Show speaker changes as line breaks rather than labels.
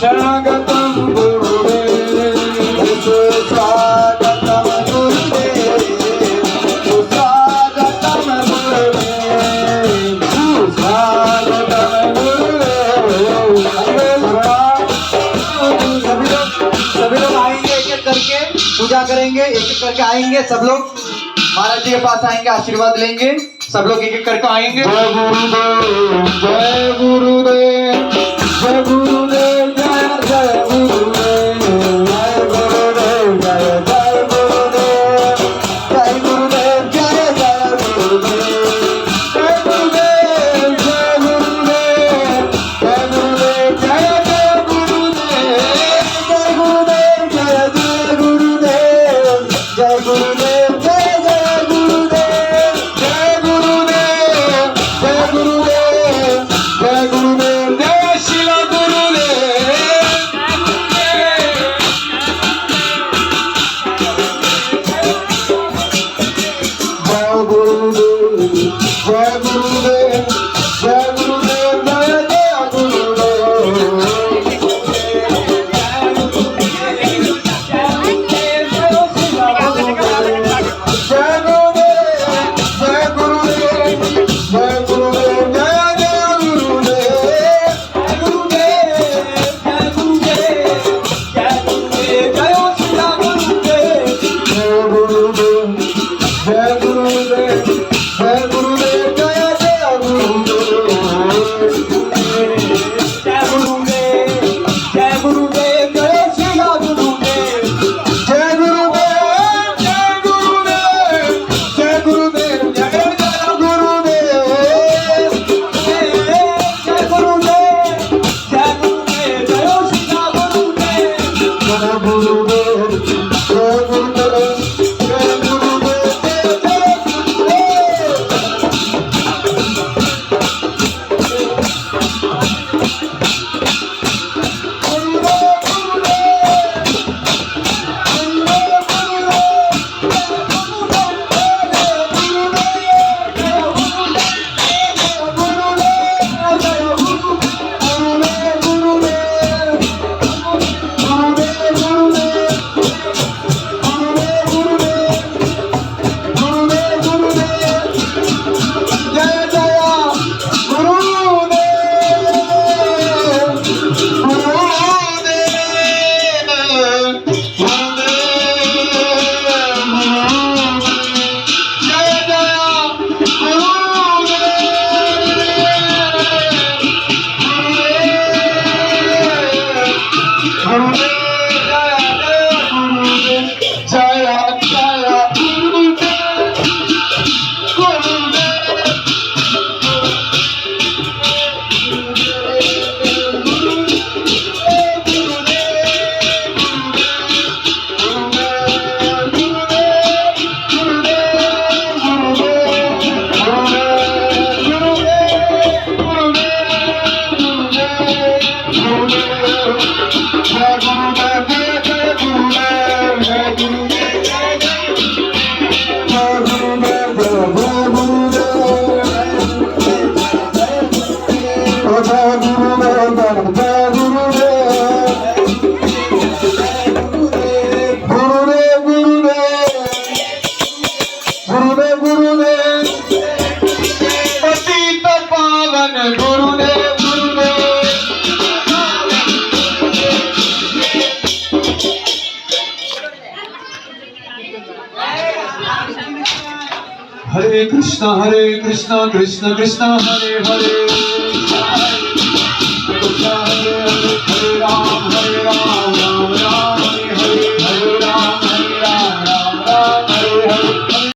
स्वागतम गुरुदेव, स्वागतम गुरुदेव, स्वागतम गुरुदेव, स्वागतम गुरुदेव। सभी लोग आएंगे एक एक करके पूजा करेंगे, एक एक करके आएंगे सब लोग महाराज जी के पास आएंगे, आशीर्वाद लेंगे। सब लोग एक एक करके आएंगे। जय गुरुदेव, जय गुरुदेव, जय गुरुदेव, जय जय गुरुदेव, जय गुरुदेव, जय जय गुरुदेव, जय गुरुदेव, जय जय गुरुदेव, जय गुरुदेव, जय गुरुदेव, जय गुरुदेव, जय जय गुरुदेव, जय गुरुदेव, जय जय गुरुदेव, जय गुरुदेव, जय जय गुरुदेव, जय गुरुदेव, जय गुरुदेव, जय गुरुदेव, जय शिला गुरुदेव, जय गुरुदेव, जय गुरुदेव, जय गुरुदेव, जय जय
Hare Krishna, Krishna Krishna, Hare Hare, Hare Hare, Hare Rama.